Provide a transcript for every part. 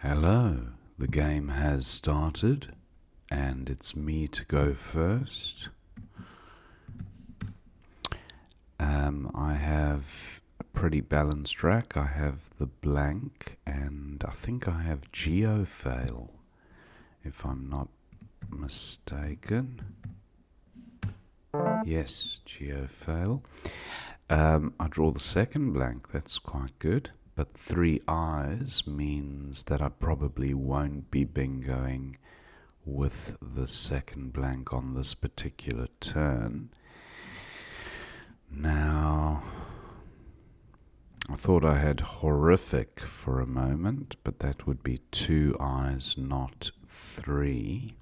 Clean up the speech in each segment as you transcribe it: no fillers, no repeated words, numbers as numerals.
Hello, the game has started and it's me to go first. I have a pretty balanced rack. I have the blank and I think I have geofail, if I'm not mistaken. Yes, geofail. I draw the second blank, that's quite good. But 3 eyes means that I probably won't be bingoing with the second blank on this particular turn. Now, I thought I had horrific for a moment, but that would be 2 eyes, not 3.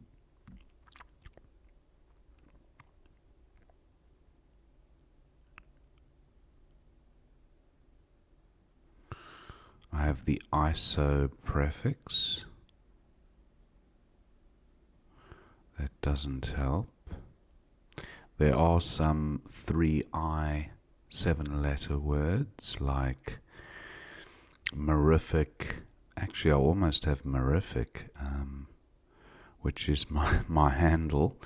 I have the ISO prefix. That doesn't help. There are some 3I 7-letter words like mirific. Actually, I almost have mirific, which is my handle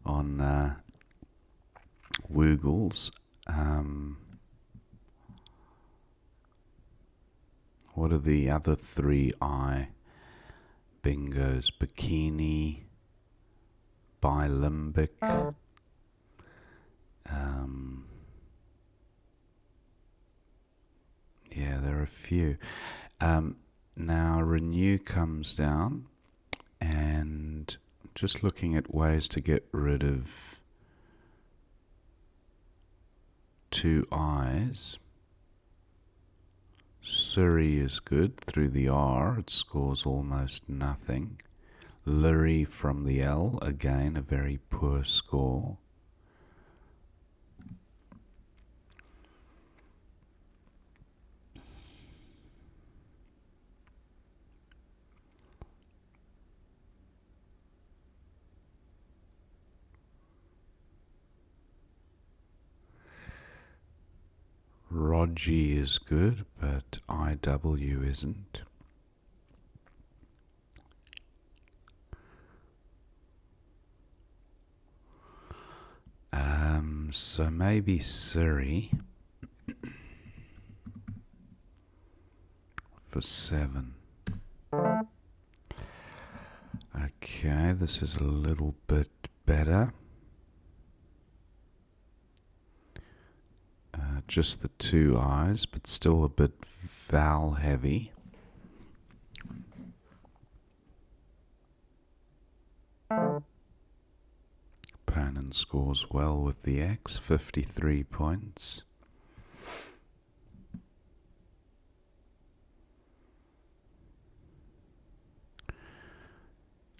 on Woogles. What are the other 3I bingos? Bikini, bilimbic. Yeah, there are a few. Now renew comes down, and just looking at ways to get rid of 2 eyes. Surrey is good through the R, it scores almost nothing. Lurry from the L, again a very poor score. Rogie is good, but IW isn't. So maybe Surrey for 7. Okay, this is a little bit better. Just the 2 eyes, but still a bit vowel heavy. Opponent scores well with the X, 53 points.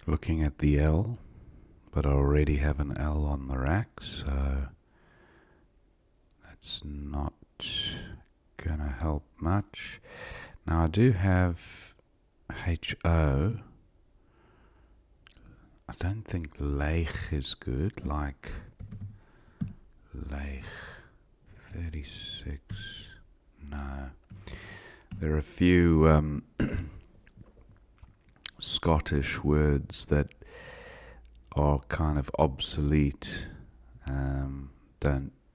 Looking at the L, but I already have an L on the rack, so that's not gonna help much. Now I do have HO. I don't think leeg is good, like leeg. 36. No. There are a few Scottish words that are kind of obsolete,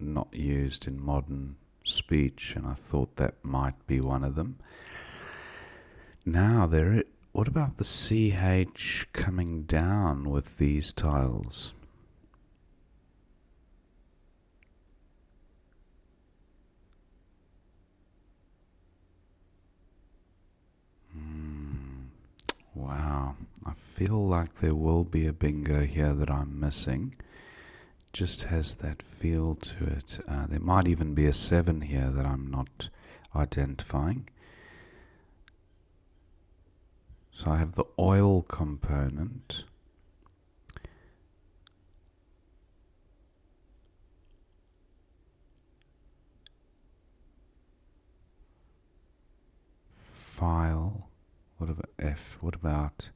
not used in modern speech, and I thought that might be one of them. Now what about the CH coming down with these tiles? Wow, I feel like there will be a bingo here that I'm missing. Just has that feel to it. There might even be a 7 here that I'm not identifying. So I have the oil component. File. What about F? What about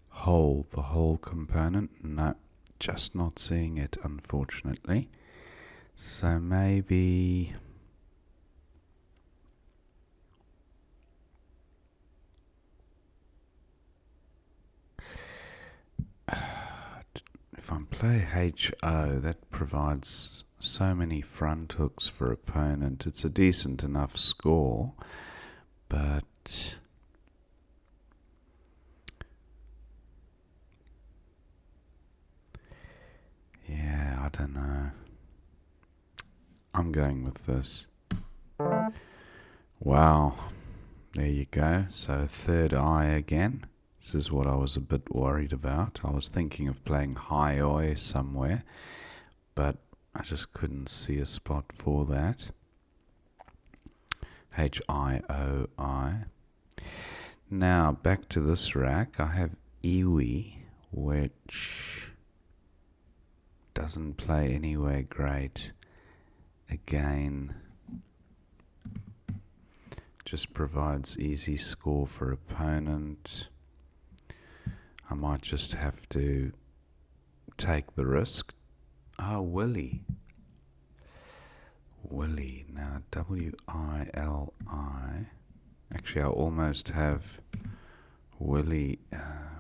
whole? The whole component? No, just not seeing it, unfortunately. So maybe if I play HO, that provides so many front hooks for opponent. It's a decent enough score, but yeah, I don't know. I'm going with this. Wow, there you go. So third eye again. This is what I was a bit worried about. I was thinking of playing high oi somewhere, but I just couldn't see a spot for that. HIOI. Now back to this rack. I have iwi, which doesn't play anywhere great. Again, just provides easy score for opponent. I might just have to take the risk. Oh, Willie. Willie. Now, W-I-L-I. Actually, I almost have Willie.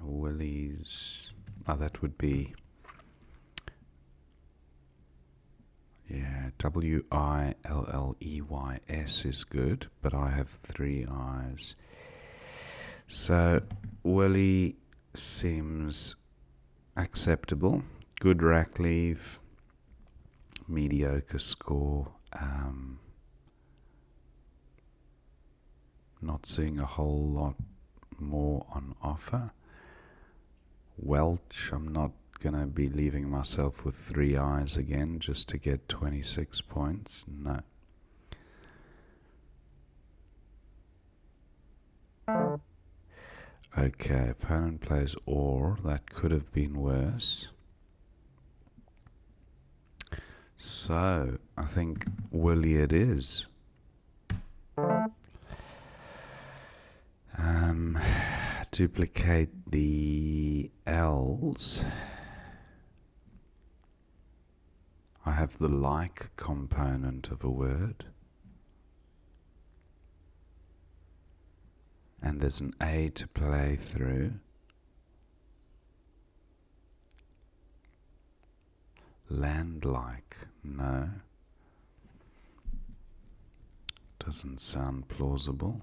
Willie's. Oh, that would be. Yeah, W-I-L-L-E-Y-S is good, but I have three I's. So, Willie seems acceptable. Good rack leave. Mediocre score. Not seeing a whole lot more on offer. Welch, I'm not going to be leaving myself with three I's again just to get 26 points. No. Okay, opponent plays or. That could have been worse. So, I think Willie it is. Duplicate the L's. I have the like component of a word. And there's an A to play through. Land-like, no. Doesn't sound plausible.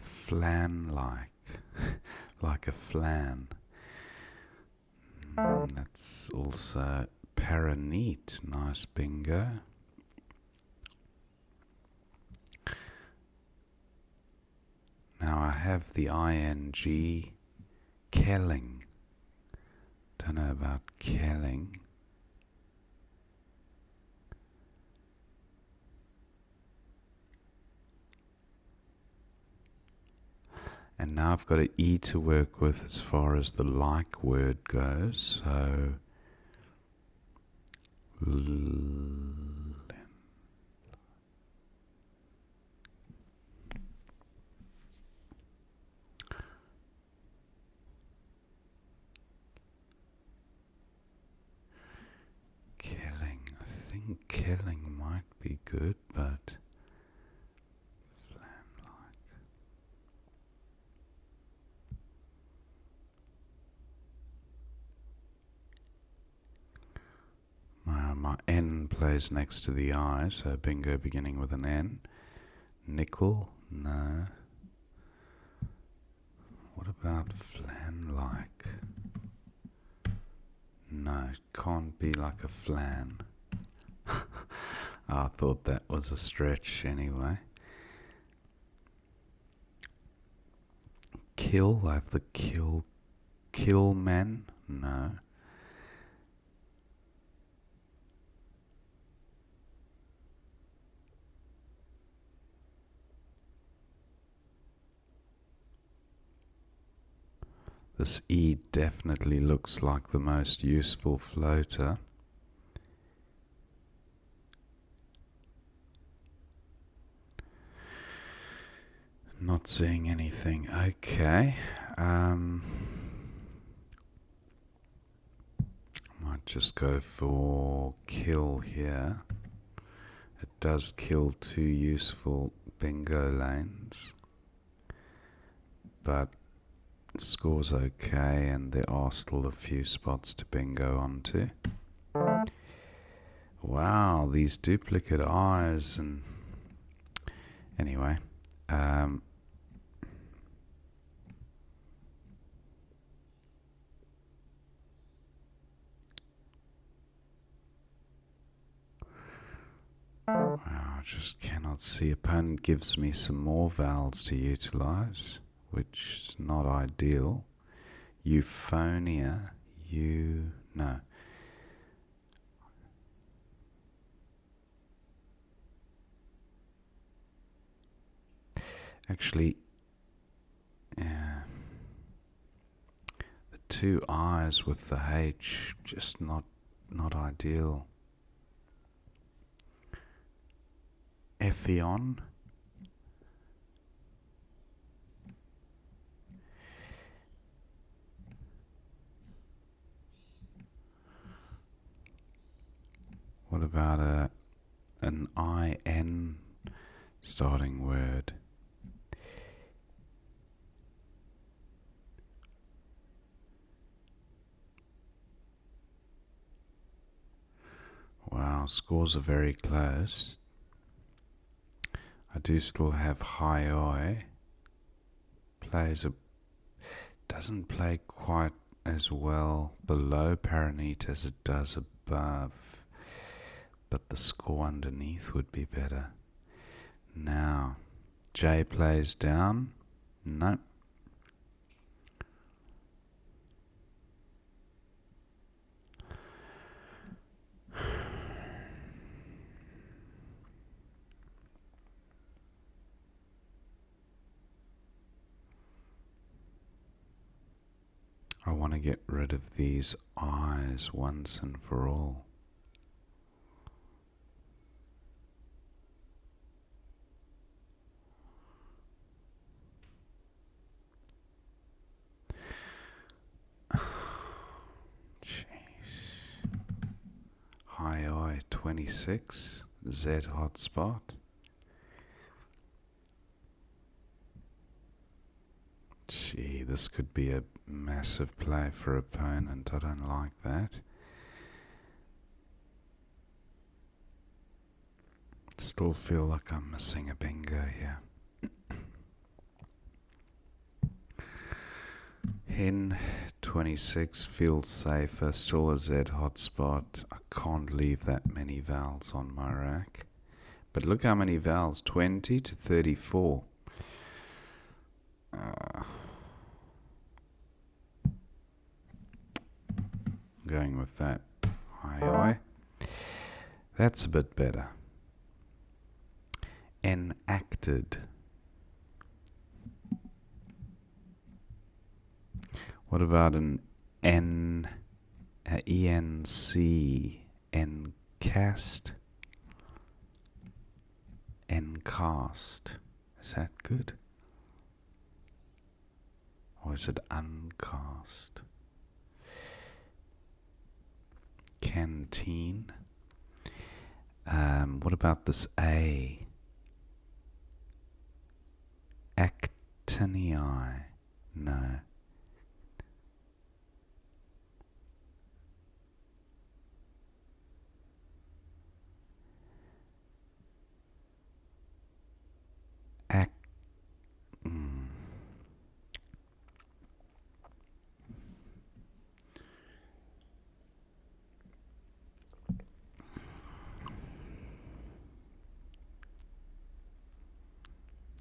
Flan-like, like a flan. That's also paraneat. Nice bingo. Now I have the ing, kelling. Don't know about kelling. And now I've got an E to work with as far as the like word goes. So, killing. I think killing might be good, but my N plays next to the I, so bingo beginning with an N. Nickel? No. What about flan-like? No, it can't be like a flan. I thought that was a stretch anyway. Kill? I have the kill man? No. This E definitely looks like the most useful floater. Not seeing anything. Okay. Might just go for kill here. It does kill 2 useful bingo lanes, but score's okay, and there are still a few spots to bingo onto. Wow, these duplicate eyes, and anyway, wow, I just cannot see. Opponent gives me some more vowels to utilize, which is not ideal. Euphonia, no. Actually, yeah, the 2 I's with the H, just not ideal. Ephion. What about an IN starting word? Wow, scores are very close. I do still have high oi. Doesn't play quite as well below Paraneet as it does above, but the score underneath would be better. Now, J plays down. No. I want to get rid of these eyes once and for all. Jeez. High oi 26, Z hotspot. Gee, this could be a massive play for opponent. I don't like that. Still feel like I'm missing a bingo here. Hen 26 feels safer, still a Z hotspot. I can't leave that many vowels on my rack. But look how many vowels, 20 to 34. Going with that. High oi. That's a bit better. Enacted. What about an N, ENC, encast, encast? Is that good? Or is it uncast? Canteen. What about this A? Actinii. No.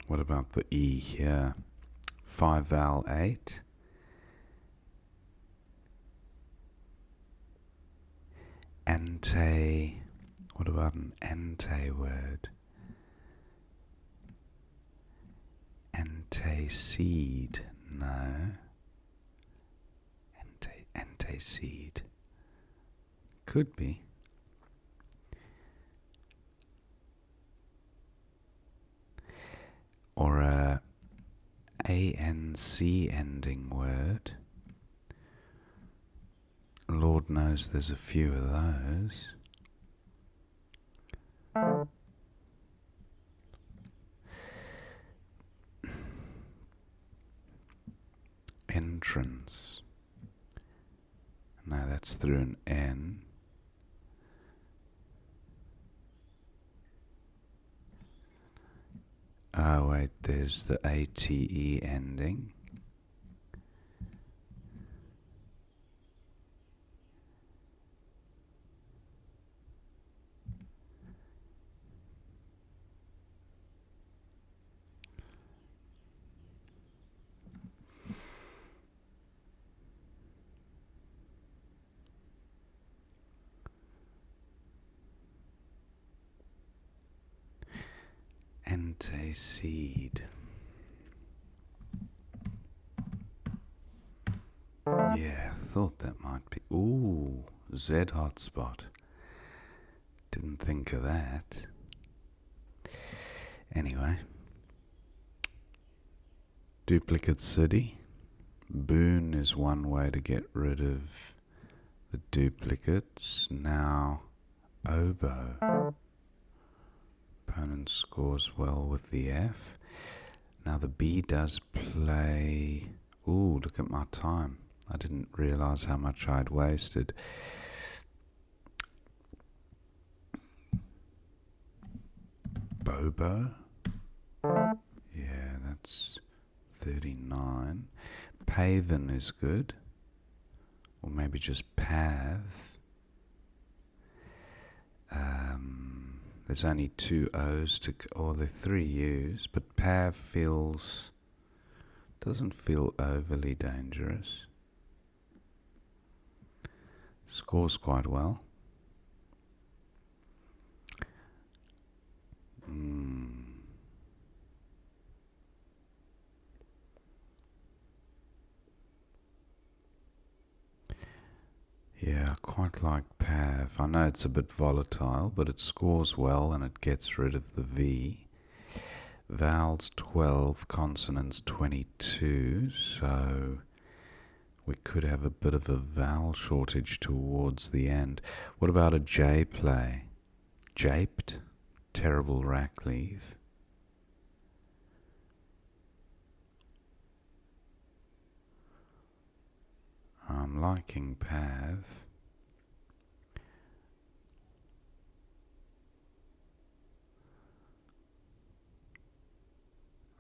What about the E here? 5 vowel 8. Ante. What about an ante word? Antaseed. No. Antaseed. Could be. Or a ANC ending word. Lord knows there's a few of those. ones. No, that's through an N. Oh wait, there's the ATE ending. Antaseed. Yeah, thought that might be. Ooh, Z hotspot. Didn't think of that. Anyway. Duplicate city. Boon is one way to get rid of the duplicates. Now, oboe. Opponent scores well with the F. Now the B does play. Ooh, look at my time. I didn't realize how much I'd wasted. Bobo. Yeah, that's 39. Paven is good. Or maybe just Pav. There's only 2 O's to, or there are 3 U's, but Pav doesn't feel overly dangerous. Scores quite well. Yeah, I quite like Pav. I know it's a bit volatile, but it scores well and it gets rid of the V. Vowels 12, consonants 22, so we could have a bit of a vowel shortage towards the end. What about a J play? Japed, terrible rack leave. I'm liking Pav.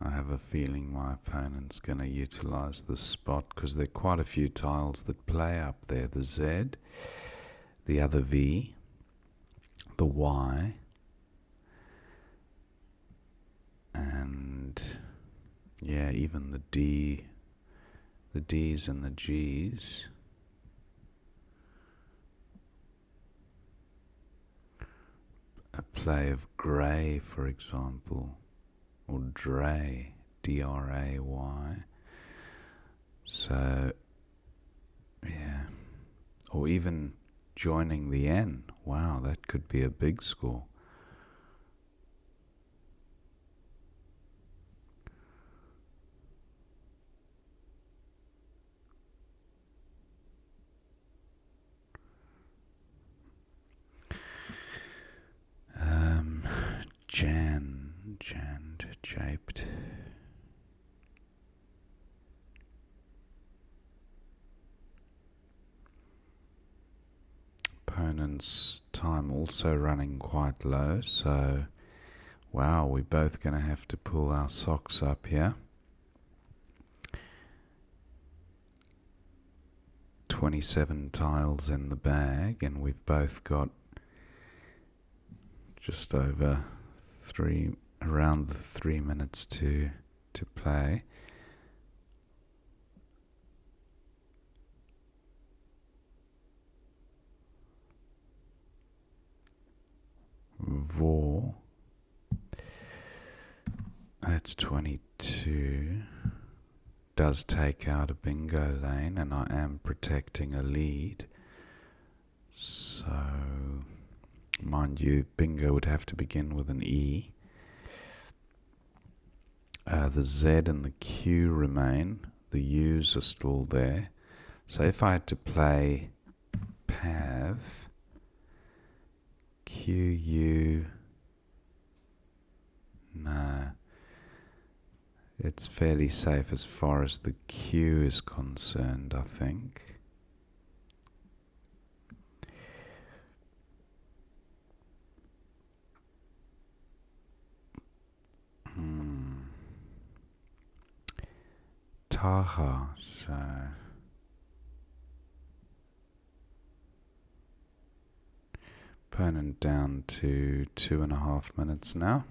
I have a feeling my opponent's going to utilize this spot because there are quite a few tiles that play up there. The Z, the other V, the Y, and yeah, even the D, the D's and the G's. A play of grey, for example, or dray, D-R-A-Y. So, yeah. Or even joining the N. Wow, that could be a big score. Japed. Opponent's time also running quite low, so wow, we're both going to have to pull our socks up here. 27 tiles in the bag, and we've both got just over around the 3 minutes to play. Vor. That's 22. Does take out a bingo lane, and I am protecting a lead. So, mind you, bingo would have to begin with an E. The Z and the Q remain. The U's are still there. So if I had to play Pav, Q, U, no. It's fairly safe as far as the Q is concerned, I think. Taha, so opponent down to 2.5 minutes now.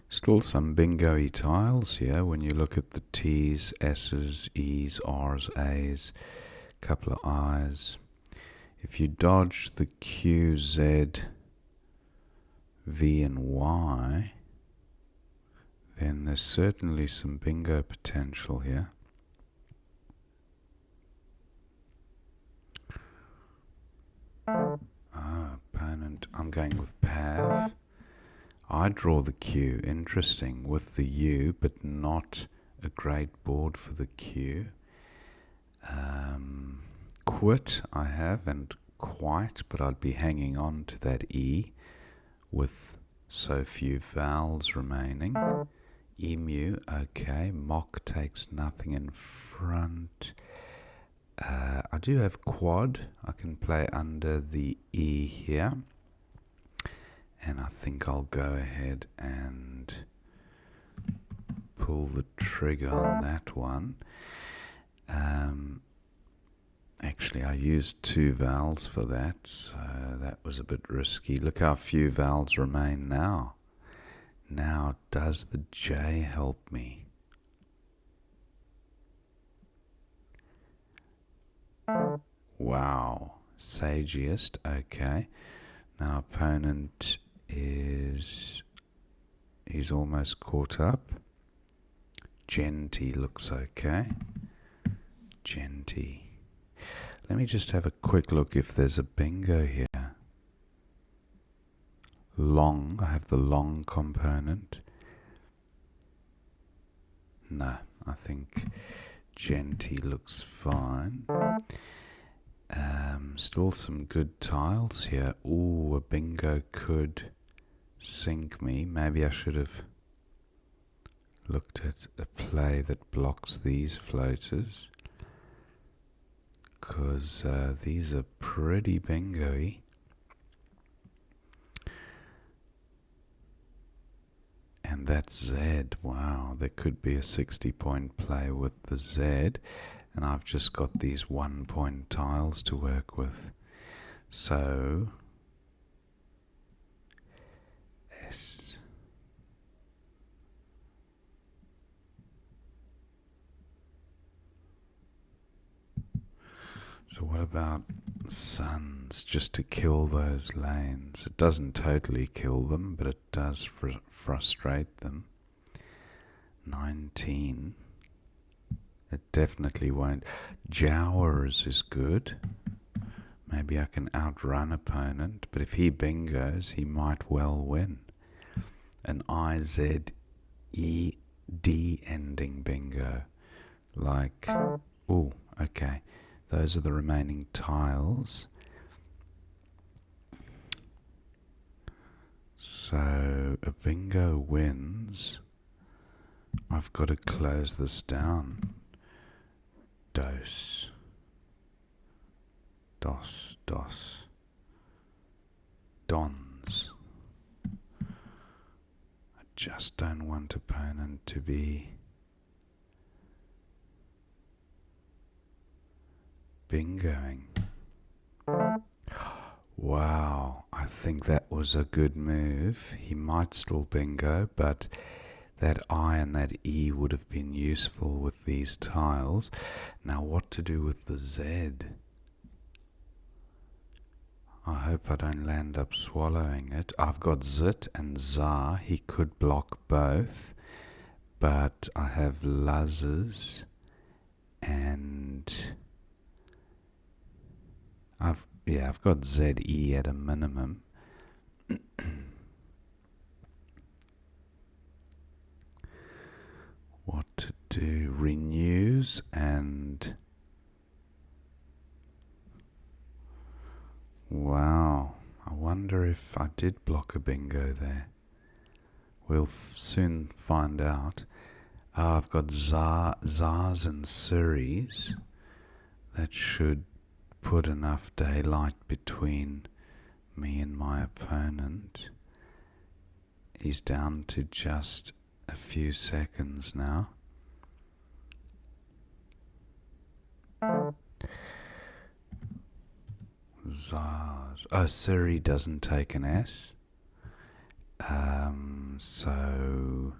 Still some bingo-y tiles here when you look at the T's, S's, E's, R's, A's, couple of I's. If you dodge the Q, Z, V and Y, then there's certainly some bingo potential here. Opponent, I'm going with Pav. I draw the Q, interesting, with the U, but not a great board for the Q. Quit I have, and quite, but I'd be hanging on to that E with so few vowels remaining. Emu, okay. Mock takes nothing in front. I do have quad. I can play under the E here. And I think I'll go ahead and pull the trigger on that one. Actually, I used 2 vowels for that, so that was a bit risky. Look how few vowels remain now. Now, does the J help me? Wow, sagiest, okay. Now, opponent he's almost caught up. Genty looks okay. Genty. Let me just have a quick look if there's a bingo here. Long, I have the long component. No, I think Genty looks fine. Still some good tiles here. Ooh, a bingo could sink me. Maybe I should have looked at a play that blocks these floaters, because these are pretty bingo-y. And that's Z. Wow, there could be a 60-point play with the Z, and I've just got these 1-point tiles to work with. So S. So what about suns, just to kill those lanes? It doesn't totally kill them, but it does frustrate them. 19. It definitely won't. Jowers is good. Maybe I can outrun opponent, but if he bingos, he might well win. An IZED ending bingo. Like, oh, okay. Those are the remaining tiles. So a bingo wins. I've got to close this down. Dos. Dos. Dos. Dons. I just don't want opponent to be bingoing. Wow, I think that was a good move. He might still bingo, but that I and that E would have been useful with these tiles. Now what to do with the Z? I hope I don't land up swallowing it. I've got Zit and Za. He could block both, but I have Lazes, and I've got ZE at a minimum. What to do? Renews and wonder if I did block a bingo there. We'll soon find out. I've got Zars and Surreys. That should put enough daylight between me and my opponent. He's down to just a few seconds now. Zars. Oh, Surrey doesn't take an S. So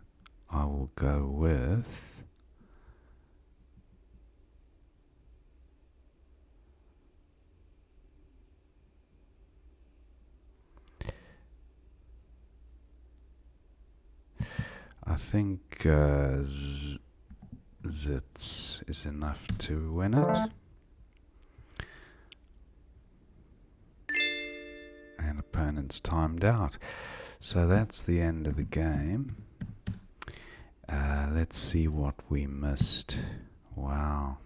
I will go with I think Zitz is enough to win it. And opponent's timed out. So that's the end of the game. Let's see what we missed. Wow.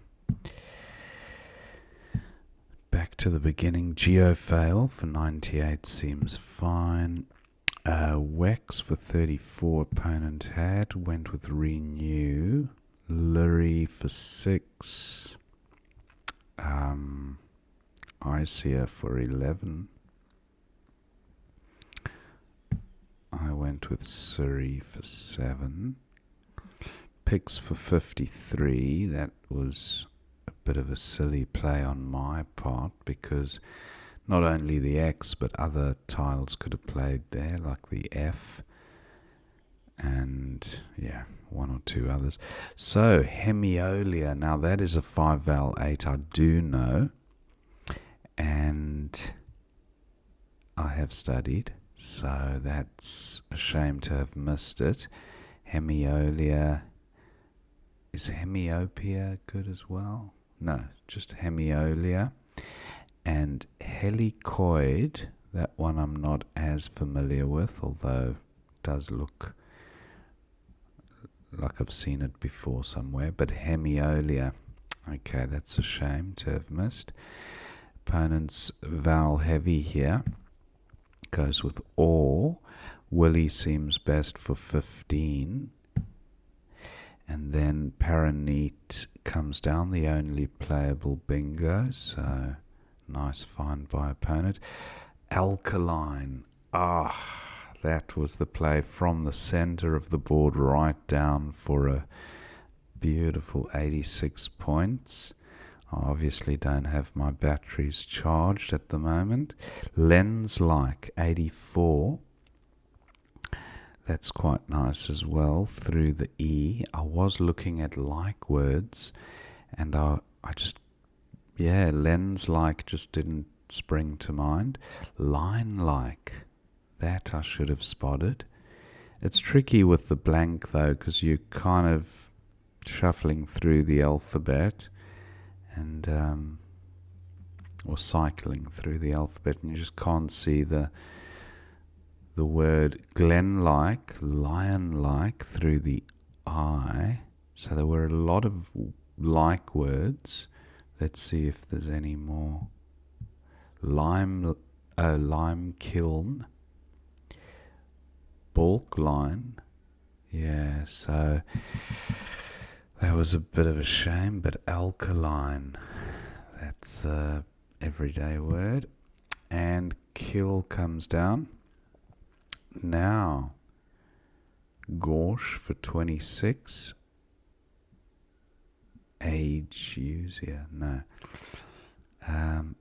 Back to the beginning. Geofail for 98 seems fine. Wex for 34 opponent had. Went with Renew. Lurie for 6. Isia for 11. I went with Surrey for 7. Picks for 53. That was a bit of a silly play on my part because not only the X but other tiles could have played there, like the F and one or two others. So Hemiolia, now that is a 5-vowel 8, I do know, and I have studied, so that's a shame to have missed it. Hemiolia, is Hemiopia good as well? No, just Hemiolia. And helicoid, that one I'm not as familiar with, although it does look like I've seen it before somewhere. But Hemiolia, okay, that's a shame to have missed. Opponent's vowel heavy here, goes with or. Willie seems best for 15. And then Paraneat comes down, the only playable bingo, so nice find by opponent. Alkaline. That was the play from the center of the board right down for a beautiful 86 points. I obviously don't have my batteries charged at the moment. Lens-like, 84. That's quite nice as well, through the E. I was looking at like words, and I just, lens-like just didn't spring to mind. Line-like, that I should have spotted. It's tricky with the blank, though, because you're kind of shuffling through the alphabet, and or cycling through the alphabet, and you just can't see the word Glen-like, lion-like through the I. So there were a lot of like words. Let's see if there's any more. Lime kiln. Bulk line. Yeah, so that was a bit of a shame, but alkaline, that's a everyday word. And kill comes down. Now, Gorsh for 26. Age user, no.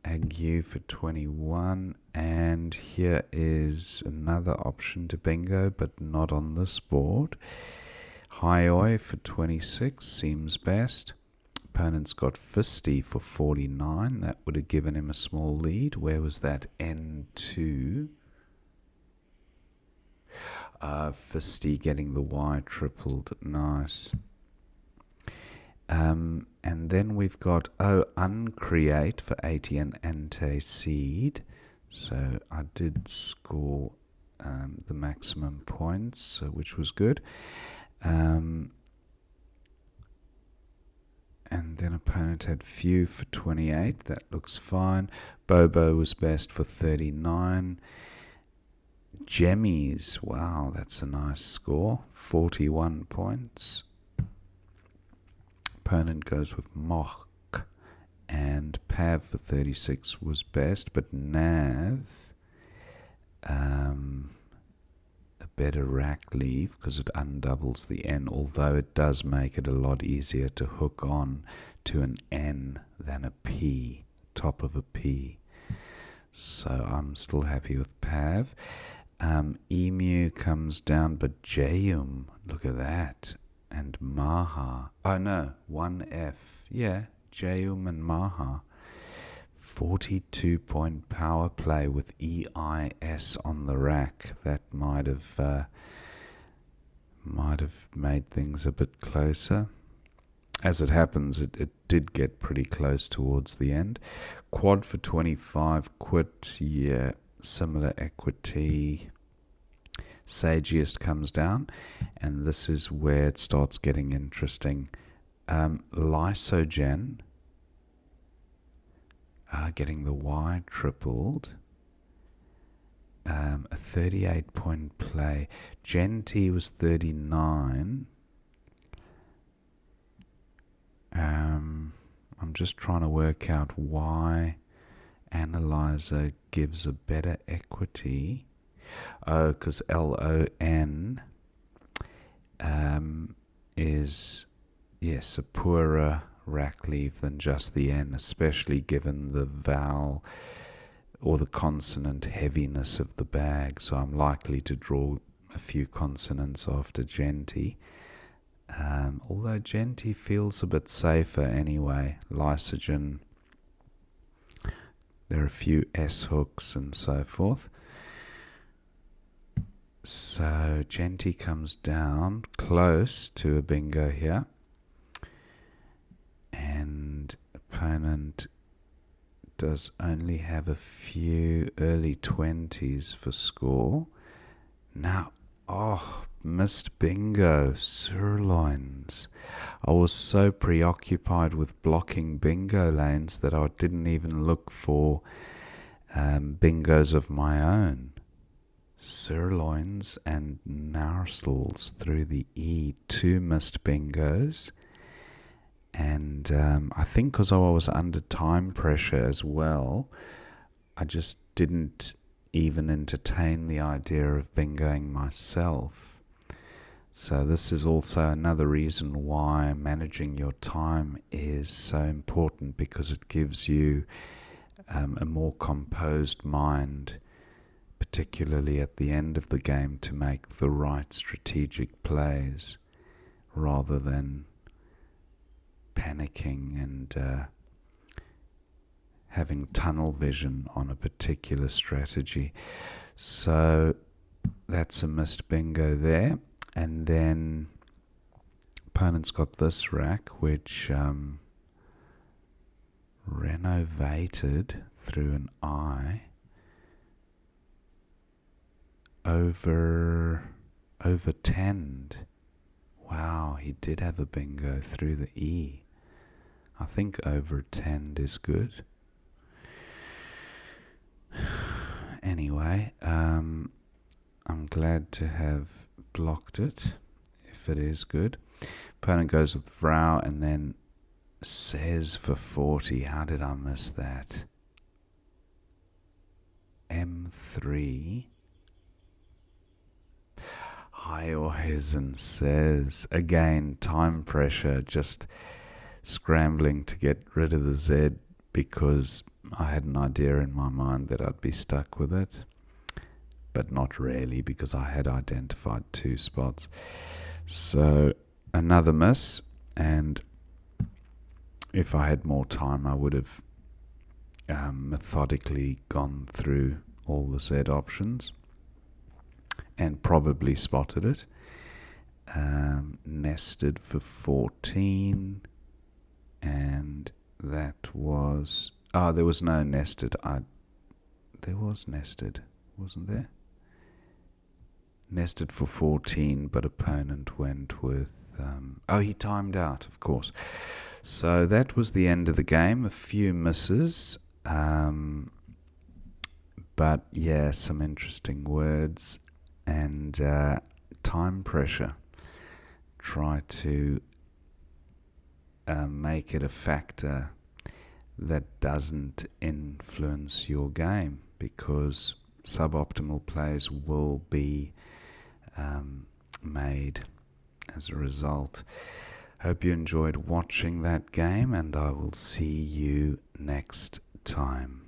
Ague for 21. And here is another option to bingo, but not on this board. Hioi for 26 seems best. Opponent's got Fisty for 49. That would have given him a small lead. Where was that? N2. Fisty getting the Y tripled. Nice. And then we've got Uncreate for 80 and Anti-Seed. So I did score the maximum points, which was good. And then opponent had Few for 28. That looks fine. Bobo was best for 39. Jemmies, wow, that's a nice score. 41 points. Opponent goes with Moch, and Pav for 36 was best, but Nav, a better rack leave because it undoubles the N, although it does make it a lot easier to hook on to an N than a P, top of a P. So I'm still happy with Pav. Emu comes down, but Jayum, look at that. And Maha. Oh no, 1F. Yeah, Jayum and Maha. 42-point power play with EIS on the rack. That might have made things a bit closer. As it happens, it did get pretty close towards the end. Quad for 25, quit, yeah, similar equity. Sagiest comes down, and this is where it starts getting interesting. Lysogen, getting the Y tripled. A 38-point play. Genti was 39. I'm just trying to work out why Analyzer gives a better equity. Oh, because LON is, yes, a poorer rack leave than just the N, especially given the vowel or the consonant heaviness of the bag. So I'm likely to draw a few consonants after Genti. Although Genti feels a bit safer anyway. Lysogen, there are a few S hooks and so forth. So Genti comes down close to a bingo here. And opponent does only have a few early 20s for score. Now, missed bingo, sirloins. I was so preoccupied with blocking bingo lanes that I didn't even look for bingos of my own. Sirloins and narsels through the E, 2 missed bingos. And I think because I was under time pressure as well, I just didn't even entertain the idea of bingoing myself. So this is also another reason why managing your time is so important, because it gives you a more composed mind, particularly at the end of the game, to make the right strategic plays rather than panicking and having tunnel vision on a particular strategy. So that's a missed bingo there. And then opponent's got this rack, which renovated through an I overtend. Wow, he did have a bingo through the E. I think overtend is good. Anyway, I'm glad to have blocked it, if it is good. Opponent goes with Vrow and then says for 40. How did I miss that? M3. Hyoisen says. Again, time pressure, just scrambling to get rid of the Z because I had an idea in my mind that I'd be stuck with it. But not really, because I had identified 2 spots. So another miss, and if I had more time I would have methodically gone through all the Z options and probably spotted it. Nested for 14, and that was there was no nested. There was nested, wasn't there? Nested for 14, but opponent went with he timed out, of course. So that was the end of the game. A few misses, But yeah, some interesting words and time pressure. Try to make it a factor that doesn't influence your game, because suboptimal plays will be made as a result. Hope you enjoyed watching that game, and I will see you next time.